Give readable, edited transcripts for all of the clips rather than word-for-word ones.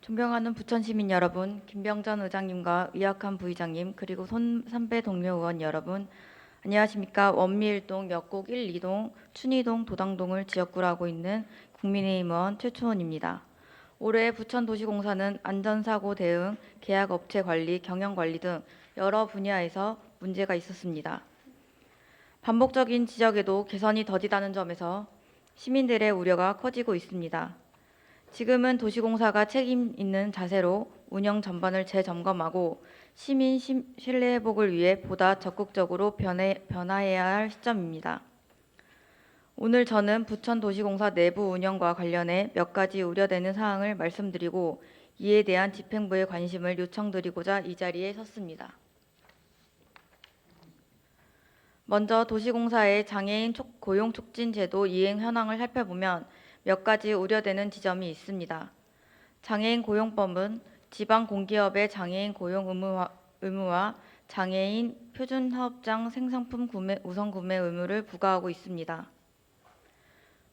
존경하는 부천 시민 여러분, 김병전 의장님과 위악한 부의장님, 그리고 선배 동료 의원 여러분, 안녕하십니까. 원미일동, 역곡 1, 2동, 춘희동, 도당동을 지역구로 하고 있는 국민의힘 의원 최초원입니다. 올해 부천도시공사는 안전사고 대응, 계약업체 관리, 경영관리 등 여러 분야에서 문제가 있었습니다. 반복적인 지적에도 개선이 더디다는 점에서 시민들의 우려가 커지고 있습니다. 지금은 도시공사가 책임 있는 자세로 운영 전반을 재점검하고 시민 신뢰 회복을 위해 보다 적극적으로 변화해야 할 시점입니다. 오늘 저는 부천도시공사 내부 운영과 관련해 몇 가지 우려되는 사항을 말씀드리고 이에 대한 집행부의 관심을 요청드리고자 이 자리에 섰습니다. 먼저 도시공사의 장애인 고용 촉진 제도 이행 현황을 살펴보면 몇 가지 우려되는 지점이 있습니다. 장애인 고용법은 지방 공기업의 장애인 고용 의무와 장애인 표준 사업장 생산품 우선 구매 의무를 부과하고 있습니다.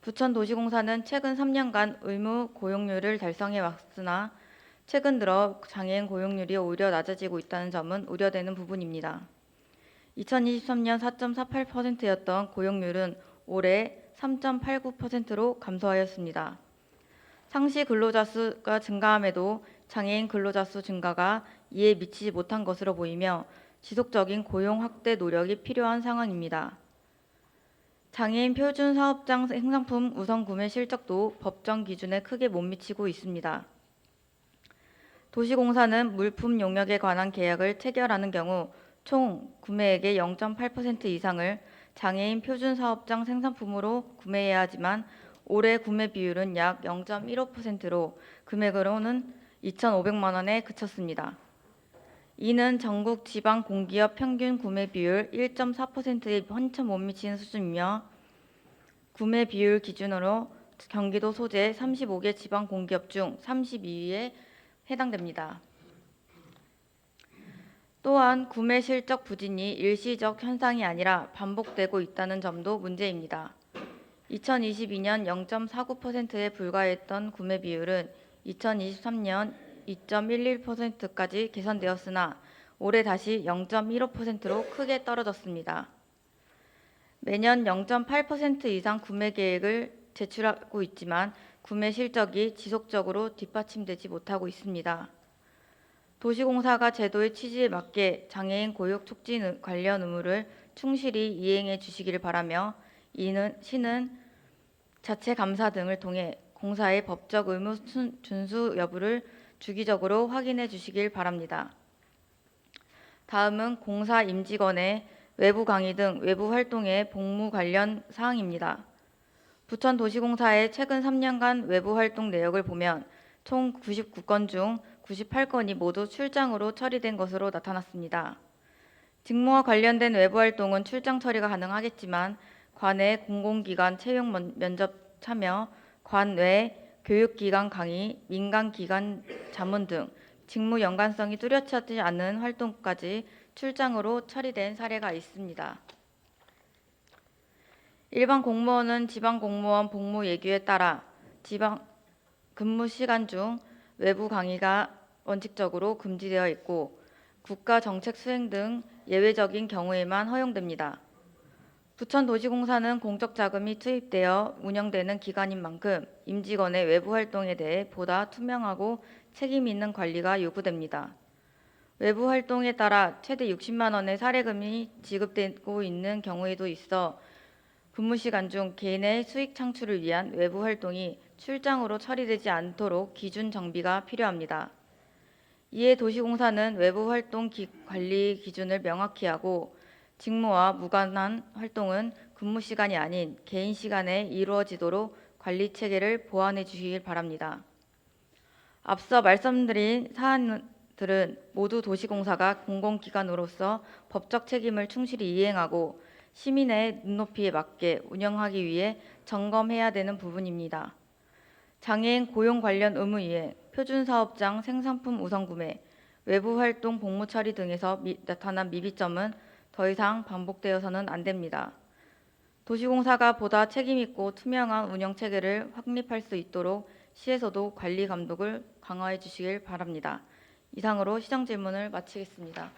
부천도시공사는 최근 3년간 의무 고용률을 달성해 왔으나 최근 들어 장애인 고용률이 오히려 낮아지고 있다는 점은 우려되는 부분입니다. 2023년 4.48%였던 고용률은 올해 3.89%로 감소하였습니다. 상시 근로자 수가 증가함에도 장애인 근로자 수 증가가 이에 미치지 못한 것으로 보이며 지속적인 고용 확대 노력이 필요한 상황입니다. 장애인 표준 사업장 생산품 우선 구매 실적도 법정 기준에 크게 못 미치고 있습니다. 도시공사는 물품 용역에 관한 계약을 체결하는 경우 총 구매액의 0.8% 이상을 장애인 표준 사업장 생산품으로 구매해야 하지만 올해 구매 비율은 약 0.15%로 금액으로는 2,500만 원에 그쳤습니다. 이는 전국 지방 공기업 평균 구매 비율 1.4%에 한참 못 미치는 수준이며 구매 비율 기준으로 경기도 소재 35개 지방 공기업 중 32위에 해당됩니다. 또한 구매 실적 부진이 일시적 현상이 아니라 반복되고 있다는 점도 문제입니다. 2022년 0.49%에 불과했던 구매 비율은 2023년 2.11%까지 개선되었으나 올해 다시 0.15%로 크게 떨어졌습니다. 매년 0.8% 이상 구매 계획을 제출하고 있지만 구매 실적이 지속적으로 뒷받침되지 못하고 있습니다. 도시공사가 제도의 취지에 맞게 장애인 고용 촉진 관련 의무를 충실히 이행해 주시기를 바라며 시는 자체 감사 등을 통해 공사의 법적 의무 준수 여부를 주기적으로 확인해 주시길 바랍니다. 다음은 공사 임직원의 외부 강의 등 외부 활동의 복무 관련 사항입니다. 부천도시공사의 최근 3년간 외부 활동 내역을 보면 총 99건 중 98건이 모두 출장으로 처리된 것으로 나타났습니다. 직무와 관련된 외부 활동은 출장 처리가 가능하겠지만 관외 공공기관 채용 면접 참여, 관외 교육기관 강의, 민간기관 자문 등 직무 연관성이 뚜렷하지 않은 활동까지 출장으로 처리된 사례가 있습니다. 일반 공무원은 지방 공무원 복무 예규에 따라 지방 근무 시간 중 외부 강의가 원칙적으로 금지되어 있고 국가 정책 수행 등 예외적인 경우에만 허용됩니다. 부천도시공사는 공적 자금이 투입되어 운영되는 기관인 만큼 임직원의 외부 활동에 대해 보다 투명하고 책임 있는 관리가 요구됩니다. 외부 활동에 따라 최대 60만 원의 사례금이 지급되고 있는 경우에도 있어 근무 시간 중 개인의 수익 창출을 위한 외부 활동이 출장으로 처리되지 않도록 기준 정비가 필요합니다. 이에 도시공사는 외부 활동 관리 기준을 명확히 하고 직무와 무관한 활동은 근무 시간이 아닌 개인 시간에 이루어지도록 관리 체계를 보완해 주시길 바랍니다. 앞서 말씀드린 사안들은 모두 도시공사가 공공기관으로서 법적 책임을 충실히 이행하고 시민의 눈높이에 맞게 운영하기 위해 점검해야 되는 부분입니다. 장애인 고용 관련 의무 이행, 표준사업장 생산품 우선 구매, 외부 활동 복무 처리 등에서 나타난 미비점은 더 이상 반복되어서는 안 됩니다. 도시공사가 보다 책임있고 투명한 운영 체계를 확립할 수 있도록 시에서도 관리 감독을 강화해 주시길 바랍니다. 이상으로 시정 질문을 마치겠습니다.